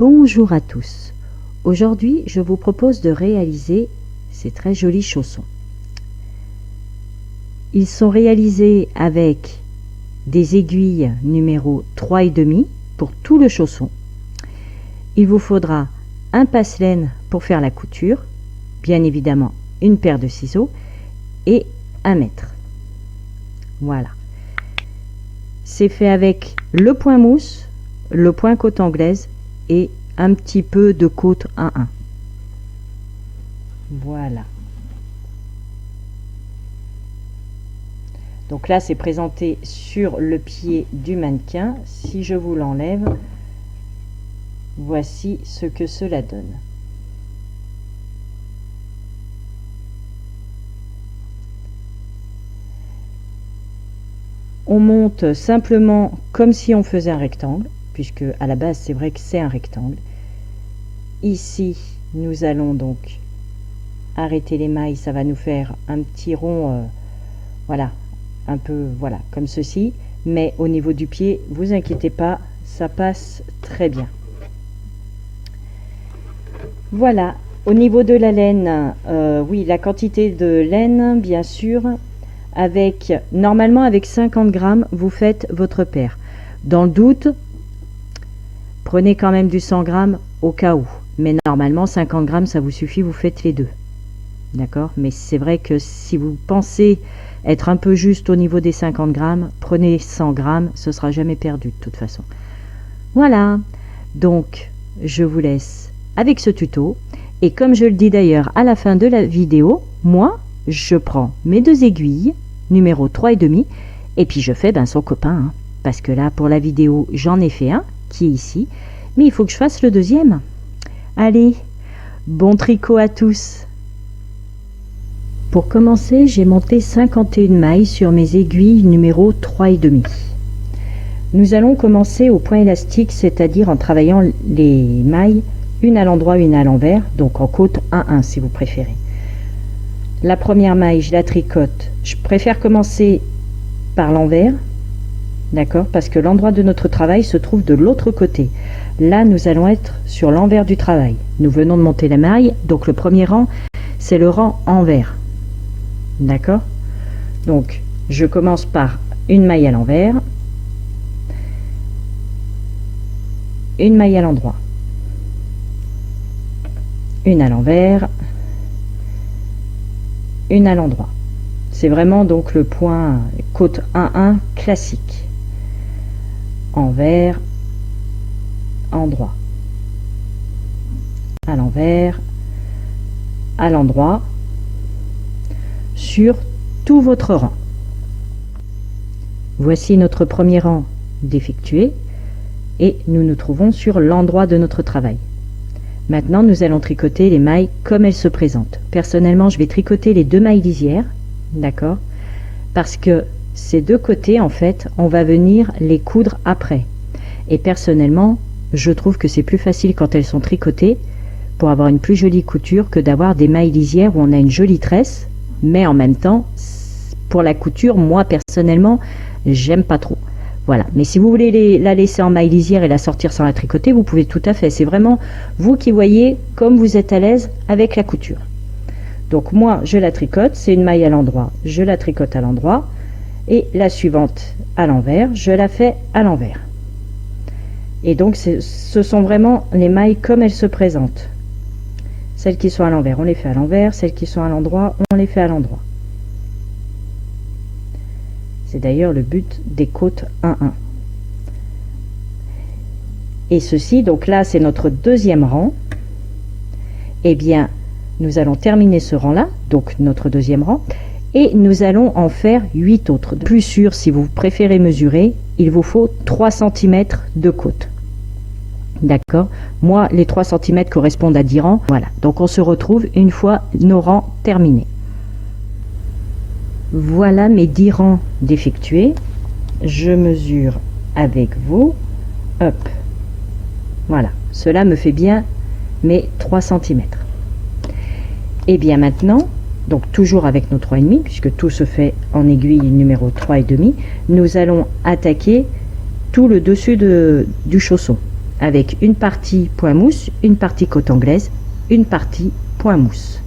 Bonjour à tous. Aujourd'hui, je vous propose de réaliser ces très jolis chaussons. Ils sont réalisés avec des aiguilles numéro 3,5 pour tout le chausson. Il vous faudra un passe-laine pour faire la couture, bien évidemment une paire de ciseaux et un mètre. Voilà. C'est fait avec le point mousse, le point côte anglaise et un petit peu de côte 1-1. Voilà. Donc là, c'est présenté sur le pied du mannequin. Si je vous l'enlève, voici ce que cela donne. On monte simplement comme si on faisait un rectangle, puisque à la base c'est vrai que c'est un rectangle. Ici nous allons donc arrêter les mailles, ça va nous faire un petit rond, voilà, un peu voilà comme ceci, mais au niveau du pied, vous inquiétez pas, ça passe très bien. Voilà, au niveau de la laine, oui, la quantité de laine bien sûr, avec normalement avec 50 grammes vous faites votre paire. Dans le doute, prenez quand même du 100 grammes au cas où, mais normalement 50 grammes ça vous suffit, vous faites les deux, d'accord. Mais c'est vrai que si vous pensez être un peu juste au niveau des 50 grammes, prenez 100 grammes, ce sera jamais perdu de toute façon. Voilà, donc je vous laisse avec ce tuto, et comme je le dis d'ailleurs à la fin de la vidéo, moi je prends mes deux aiguilles numéro 3,5 et puis je fais son copain, hein, parce que là pour la vidéo j'en ai fait un qui est ici, mais il faut que je fasse le deuxième. Allez, bon tricot à tous. Pour commencer, j'ai monté 51 mailles sur mes aiguilles numéro 3,5. Nous allons commencer au point élastique, c'est-à-dire en travaillant les mailles une à l'endroit, une à l'envers, donc en côte 1-1 si vous préférez. La première maille, je la tricote. Je préfère commencer par l'envers, d'accord, parce que l'endroit de notre travail se trouve de l'autre côté. Là, nous allons être sur l'envers du travail. Nous venons de monter la maille, donc le premier rang, c'est le rang envers. D'accord? Donc, je commence par une maille à l'envers, une maille à l'endroit, une à l'envers, une à l'endroit. C'est vraiment donc le point côte 1-1 classique. Envers, endroit, à l'envers, à l'endroit, sur tout votre rang. Voici notre premier rang d'effectué et nous nous trouvons sur l'endroit de notre travail. Maintenant, nous allons tricoter les mailles comme elles se présentent. Personnellement, je vais tricoter les deux mailles lisières, d'accord, parce que ces deux côtés, en fait, on va venir les coudre après. Et personnellement, je trouve que c'est plus facile quand elles sont tricotées pour avoir une plus jolie couture que d'avoir des mailles lisières où on a une jolie tresse, mais en même temps, pour la couture, moi, personnellement, j'aime pas trop. Voilà, mais si vous voulez la laisser en maille lisière et la sortir sans la tricoter, vous pouvez tout à fait. C'est vraiment vous qui voyez comme vous êtes à l'aise avec la couture. Donc moi, je la tricote, c'est une maille à l'endroit, je la tricote à l'endroit, et la suivante à l'envers, je la fais à l'envers. Et donc ce sont vraiment les mailles comme elles se présentent. Celles qui sont à l'envers, on les fait à l'envers, celles qui sont à l'endroit, on les fait à l'endroit. C'est d'ailleurs le but des côtes 1-1. Et ceci, donc là, c'est notre deuxième rang. Eh bien, nous allons terminer ce rang-là, donc notre deuxième rang, et nous allons en faire 8 autres. Plus sûr, si vous préférez mesurer, il vous faut 3 cm de côte. D'accord? Moi, les 3 cm correspondent à 10 rangs. Voilà, donc on se retrouve une fois nos rangs terminés. Voilà mes 10 rangs d'effectués. Je mesure avec vous. Hop. Voilà. Cela me fait bien mes 3 cm. Et bien maintenant, donc toujours avec nos 3,5, puisque tout se fait en aiguille numéro 3,5, nous allons attaquer tout le dessus du chausson. avec une partie point mousse, une partie coton glaise, une partie point mousse.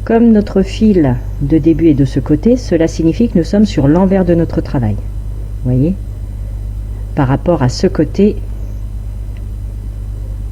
Comme notre fil de début est de ce côté, cela signifie que nous sommes sur l'envers de notre travail. Vous voyez? Par rapport à ce côté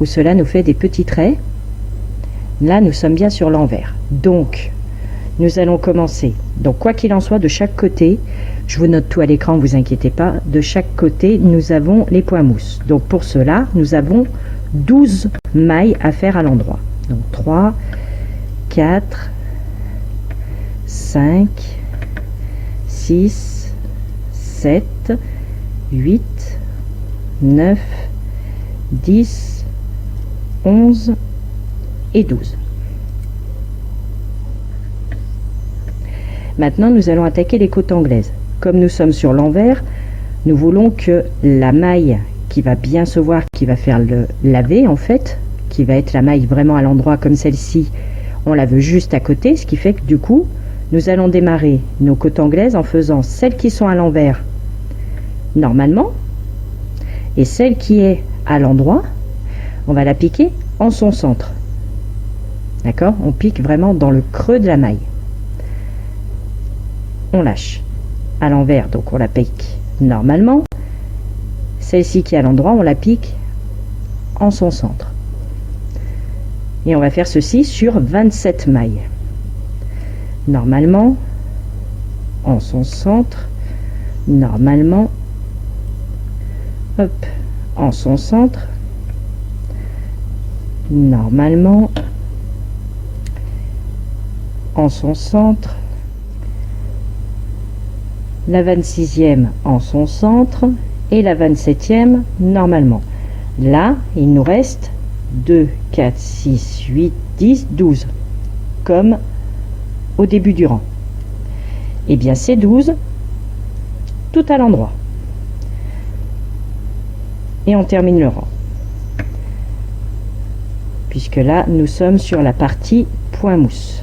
où cela nous fait des petits traits, là nous sommes bien sur l'envers. Donc nous allons commencer. Donc quoi qu'il en soit, de chaque côté, je vous note tout à l'écran, ne vous inquiétez pas, de chaque côté nous avons les points mousse. Donc pour cela nous avons 12 mailles à faire à l'endroit. Donc 3, 4, 5, 6, 7, 8, 9, 10, 11 et 12. Maintenant, nous allons attaquer les côtes anglaises. Comme nous sommes sur l'envers, nous voulons que la maille qui va bien se voir, qui va faire le lavé en fait, qui va être la maille vraiment à l'endroit comme celle-ci, on la veut juste à côté, ce qui fait que du coup, nous allons démarrer nos côtes anglaises en faisant celle qui sont à l'envers normalement, et celle qui est à l'endroit, on va la piquer en son centre. D'accord? On pique vraiment dans le creux de la maille. On lâche à l'envers, donc on la pique normalement. Celle-ci qui est à l'endroit, on la pique en son centre. Et on va faire ceci sur 27 mailles. Normalement, en son centre, normalement, hop, en son centre, normalement, en son centre, la 26e en son centre et la 27e normalement. Là, il nous reste 2, 4, 6, 8, 10, 12, comme au début du rang. Et bien c'est 12 tout à l'endroit. Et on termine le rang. Puisque là, nous sommes sur la partie point mousse.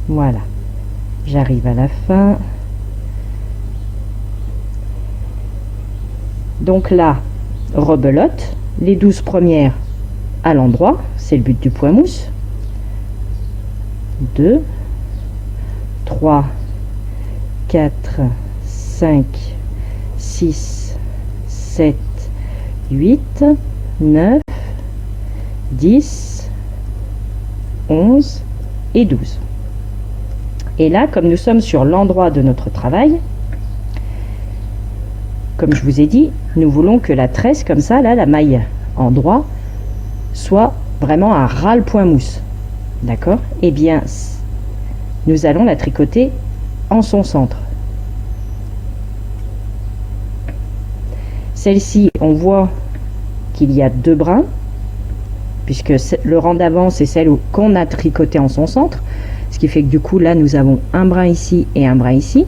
Voilà. J'arrive à la fin. Donc là, rebelote, les 12 premières à l'endroit, c'est le but du point mousse. 2, 3, 4, 5, 6, 7, 8, 9, 10, 11 et 12. Et là, comme nous sommes sur l'endroit de notre travail, comme je vous ai dit, nous voulons que la tresse, comme ça, là, la maille endroit, soit vraiment à ras le point mousse. D'accord? Eh bien, nous allons la tricoter en son centre. Celle-ci, on voit qu'il y a 2 brins, puisque le rang d'avant, c'est celle qu'on a tricoté en son centre. Ce qui fait que du coup, là, nous avons un brin ici et un brin ici.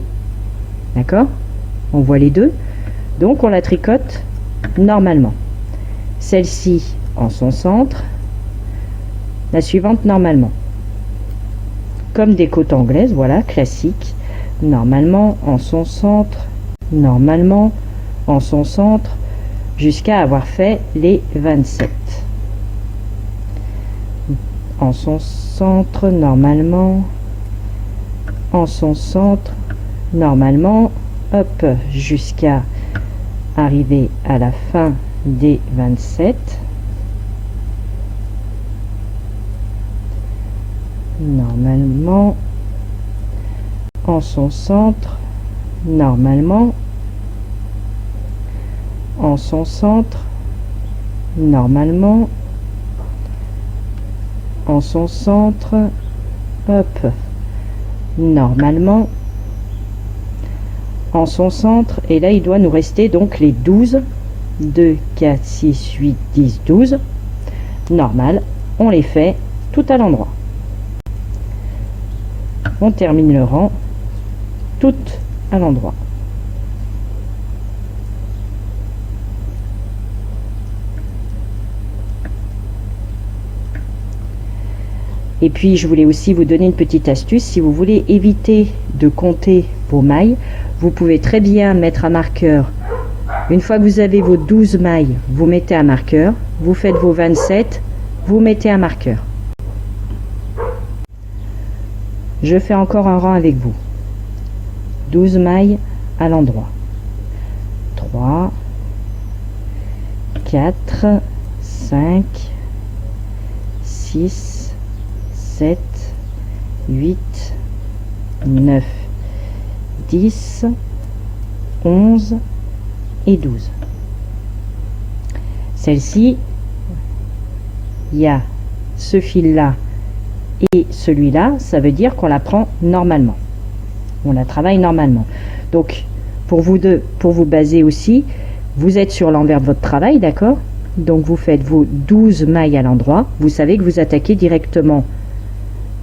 D'accord? On voit les deux. Donc, on la tricote normalement. Celle-ci en son centre. La suivante normalement. Comme des côtes anglaises, voilà, classique. Normalement, en son centre. Normalement, en son centre. Jusqu'à avoir fait les 27. En son centre normalement, en son centre normalement, hop, jusqu'à arriver à la fin des 27. Normalement, en son centre normalement, en son centre normalement, en son centre, hop, normalement, en son centre, et là il doit nous rester donc les 12, 2, 4, 6, 8, 10, 12, normal, on les fait tout à l'endroit. On termine le rang tout à l'endroit. Et puis je voulais aussi vous donner une petite astuce. Si vous voulez éviter de compter vos mailles, vous pouvez très bien mettre un marqueur. Une fois que vous avez vos 12 mailles, vous mettez un marqueur, vous faites vos 27, vous mettez un marqueur. Je fais encore un rang avec vous. 12 mailles à l'endroit. 3, 4, 5, 6, 7, 8, 9, 10, 11 et 12. Celle-ci, il y a ce fil-là et celui-là, ça veut dire qu'on la prend normalement. On la travaille normalement. Donc, pour vous baser aussi, vous êtes sur l'envers de votre travail, d'accord? Donc, vous faites vos 12 mailles à l'endroit. Vous savez que vous attaquez directement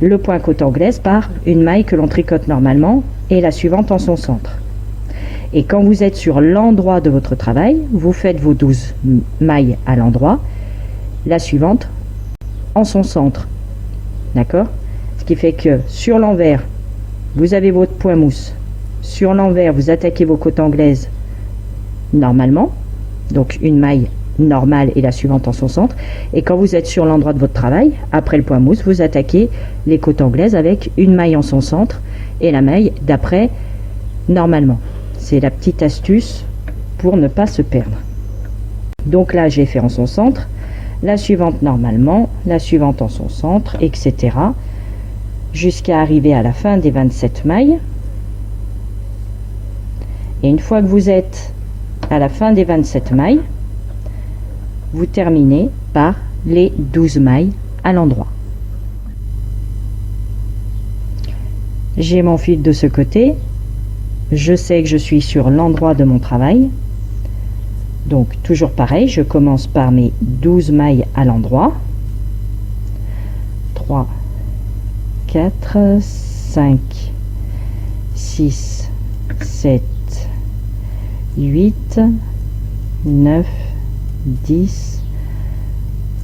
le point côte anglaise par une maille que l'on tricote normalement et la suivante en son centre. Et quand vous êtes sur l'endroit de votre travail, vous faites vos 12 mailles à l'endroit, la suivante en son centre. D'accord? Ce qui fait que sur l'envers, vous avez votre point mousse. Sur l'envers, vous attaquez vos côtes anglaises normalement. Donc une maille normale et la suivante en son centre. Et quand vous êtes sur l'endroit de votre travail, après le point mousse, vous attaquez les côtes anglaises avec une maille en son centre et la maille d'après normalement. C'est la petite astuce pour ne pas se perdre. Donc là, j'ai fait en son centre, la suivante normalement, la suivante en son centre, etc. Jusqu'à arriver à la fin des 27 mailles. Et une fois que vous êtes à la fin des 27 mailles, vous terminez par les 12 mailles à l'endroit. J'ai mon fil de ce côté. Je sais que je suis sur l'endroit de mon travail. Donc toujours pareil, je commence par mes 12 mailles à l'endroit. 3, 4, 5, 6, 7, 8, 9, 10,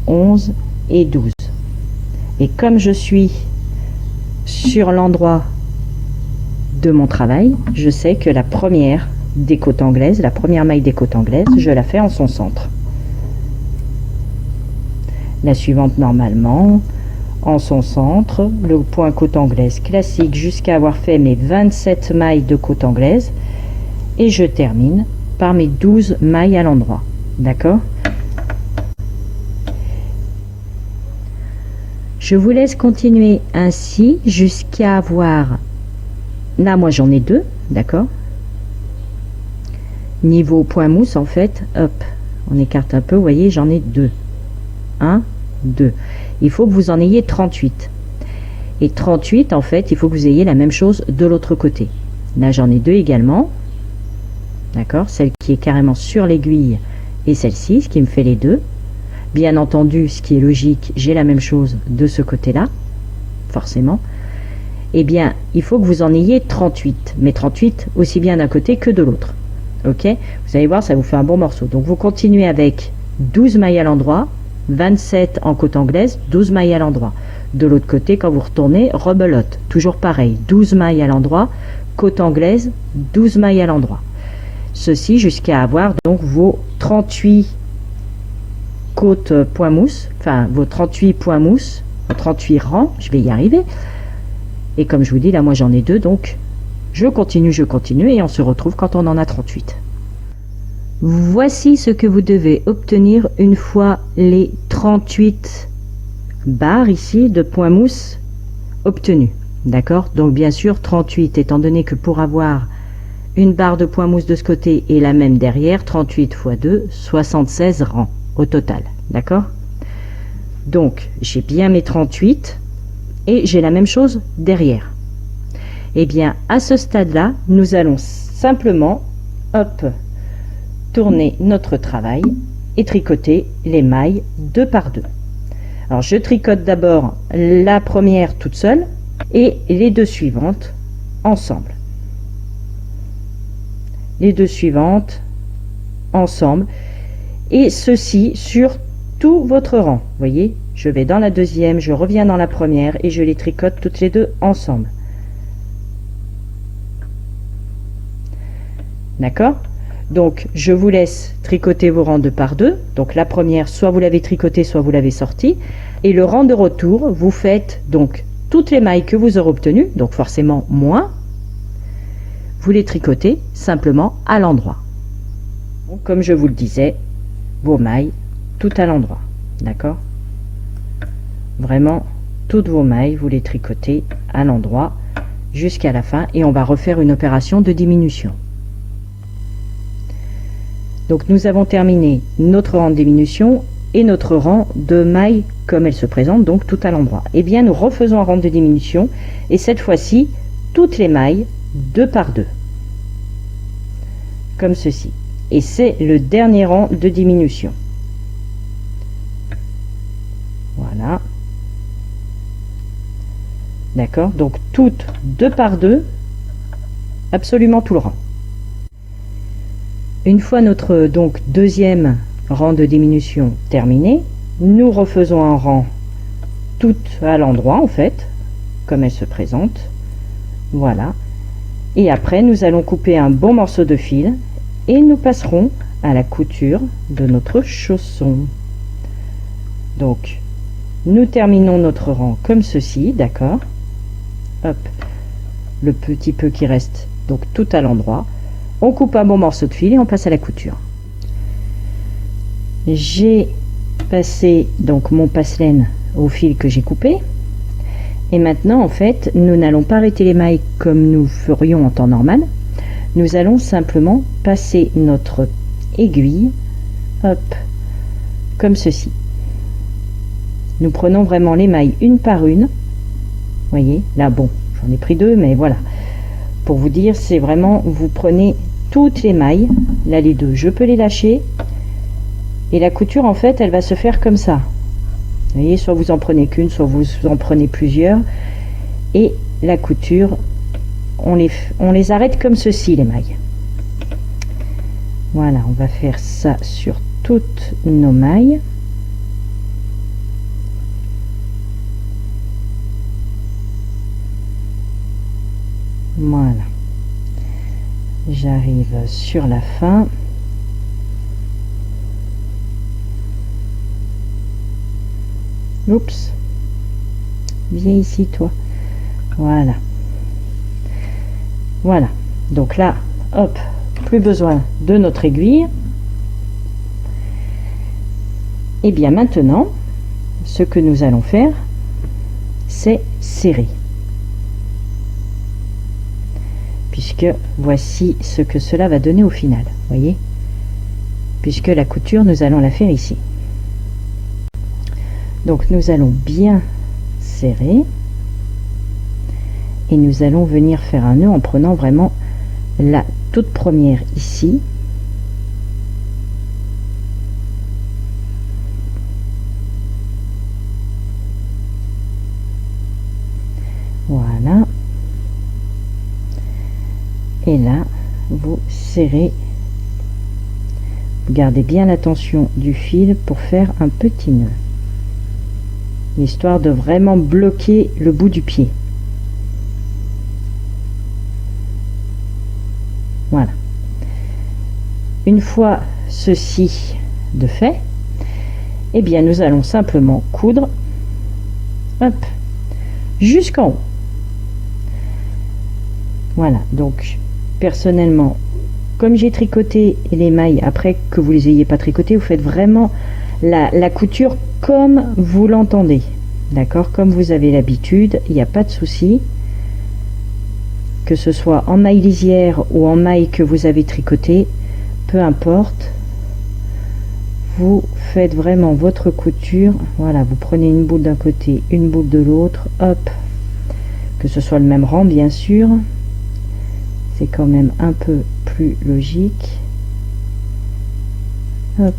11 et 12. Et comme je suis sur l'endroit de mon travail, je sais que la première des côtes anglaises, la première maille des côtes anglaises, je la fais en son centre. La suivante normalement en son centre, le point côte anglaise classique jusqu'à avoir fait mes 27 mailles de côte anglaise et je termine par mes 12 mailles à l'endroit. D'accord? Je vous laisse continuer ainsi jusqu'à avoir, là moi j'en ai deux, d'accord? Niveau point mousse en fait, hop, on écarte un peu, vous voyez, j'en ai deux. 1, 2. Il faut que vous en ayez 38. Et 38, en fait, il faut que vous ayez la même chose de l'autre côté. Là, j'en ai deux également. D'accord? Celle qui est carrément sur l'aiguille et celle-ci, ce qui me fait les deux. Bien entendu, ce qui est logique, j'ai la même chose de ce côté-là, forcément. Eh bien, il faut que vous en ayez 38. Mais 38 aussi bien d'un côté que de l'autre. Ok? Vous allez voir, ça vous fait un bon morceau. Donc, vous continuez avec 12 mailles à l'endroit, 27 en côte anglaise, 12 mailles à l'endroit. De l'autre côté, quand vous retournez, rebelote. Toujours pareil, 12 mailles à l'endroit, côte anglaise, 12 mailles à l'endroit. Ceci jusqu'à avoir donc vos 38 côtes point mousse, enfin vos 38 points mousse, vos 38 rangs, je vais y arriver. Et comme je vous dis, là moi j'en ai deux, donc je continue et on se retrouve quand on en a 38. Voici ce que vous devez obtenir une fois les 38 barres ici de point mousse obtenues. D'accord? Donc bien sûr 38, étant donné que pour avoir une barre de point mousse de ce côté et la même derrière, 38 x 2, 76 rangs au total. D'accord? Donc j'ai bien mes 38 et j'ai la même chose derrière. Et bien à ce stade-là, nous allons simplement, hop, tourner notre travail et tricoter les mailles 2 par 2. Alors je tricote d'abord la première toute seule et les deux suivantes ensemble. Les deux suivantes ensemble et ceci sur tout votre rang. Vous voyez, je vais dans la deuxième, je reviens dans la première et je les tricote toutes les deux ensemble. D'accord? Donc je vous laisse tricoter vos rangs 2 par 2. Donc la première, soit vous l'avez tricoté, soit vous l'avez sorti. Et le rang de retour, vous faites donc toutes les mailles que vous aurez obtenues, donc forcément moins, vous les tricotez simplement à l'endroit. Comme je vous le disais, vos mailles tout à l'endroit. D'accord? Vraiment, toutes vos mailles, vous les tricotez à l'endroit jusqu'à la fin et on va refaire une opération de diminution. Donc nous avons terminé notre rang de diminution et notre rang de mailles comme elle se présente, donc tout à l'endroit. Et bien nous refaisons un rang de diminution et cette fois-ci toutes les mailles 2 par 2 comme ceci, et c'est le dernier rang de diminution. Voilà, d'accord, donc toutes 2 par 2, absolument tout le rang. Une fois notre donc deuxième rang de diminution terminé, nous refaisons un rang tout à l'endroit en fait, comme elle se présente. Voilà. Et après, nous allons couper un bon morceau de fil et nous passerons à la couture de notre chausson. Donc, nous terminons notre rang comme ceci, d'accord? Hop, le petit peu qui reste, donc tout à l'endroit. On coupe un bon morceau de fil et on passe à la couture. J'ai passé donc mon passe-laine au fil que j'ai coupé. Et maintenant, en fait, nous n'allons pas arrêter les mailles comme nous ferions en temps normal. Nous allons simplement passer notre aiguille, hop, comme ceci. Nous prenons vraiment les mailles une par une. Voyez, là, bon, j'en ai pris 2, mais voilà. Pour vous dire, c'est vraiment, vous prenez toutes les mailles. Là, les 2, je peux les lâcher. Et la couture, en fait, elle va se faire comme ça. Vous voyez, soit vous en prenez qu'une, soit vous en prenez plusieurs. Et la couture, on les arrête comme ceci, les mailles. Voilà, on va faire ça sur toutes nos mailles. Voilà. J'arrive sur la fin. Oups, viens ici toi. Voilà, voilà, donc là, hop, plus besoin de notre aiguille. Et bien maintenant, ce que nous allons faire, c'est serrer, puisque voici ce que cela va donner au final, voyez, puisque la couture, nous allons la faire ici. Donc nous allons bien serrer et nous allons venir faire un nœud en prenant vraiment la toute première ici. Voilà. Et là, vous serrez. Vous gardez bien la tension du fil pour faire un petit nœud, histoire de vraiment bloquer le bout du pied. Voilà. Une fois ceci de fait, eh bien nous allons simplement coudre, hop, jusqu'en haut. Voilà, donc personnellement, comme j'ai tricoté les mailles, après que vous les ayez pas tricotées, vous faites vraiment la couture comme vous l'entendez, d'accord, comme vous avez l'habitude, il n'y a pas de souci, que ce soit en maille lisière ou en maille que vous avez tricoté, peu importe, vous faites vraiment votre couture. Voilà, vous prenez une boule d'un côté, une boule de l'autre, hop, que ce soit le même rang bien sûr, c'est quand même un peu plus logique, hop.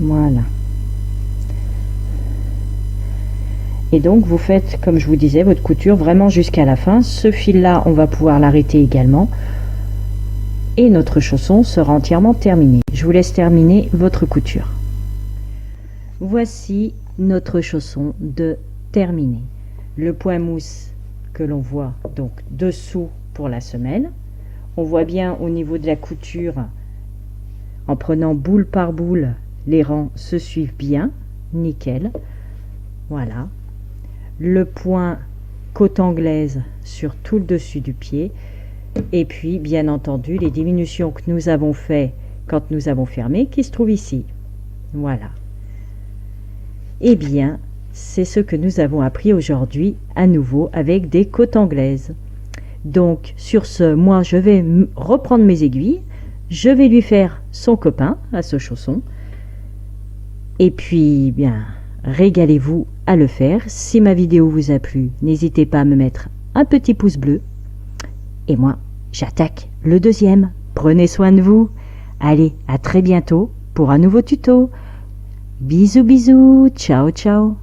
Voilà. Et donc vous faites, comme je vous disais, votre couture vraiment jusqu'à la fin. Ce fil là, on va pouvoir l'arrêter également et notre chausson sera entièrement terminé. Je vous laisse terminer votre couture. Voici notre chausson de terminé. Le point mousse que l'on voit donc dessous pour la semelle. On voit bien au niveau de la couture, en prenant boule par boule, les rangs se suivent bien, nickel. Voilà. Le point côte anglaise sur tout le dessus du pied. Et puis, bien entendu, les diminutions que nous avons fait quand nous avons fermé, qui se trouvent ici. Voilà. Eh bien, c'est ce que nous avons appris aujourd'hui, à nouveau, avec des côtes anglaises. Donc, sur ce, moi, je vais reprendre mes aiguilles. Je vais lui faire son copain à ce chausson. Et puis, bien, régalez-vous à le faire. Si ma vidéo vous a plu, n'hésitez pas à me mettre un petit pouce bleu. Et moi, j'attaque le deuxième. Prenez soin de vous. Allez, à très bientôt pour un nouveau tuto. Bisous, bisous. Ciao, ciao.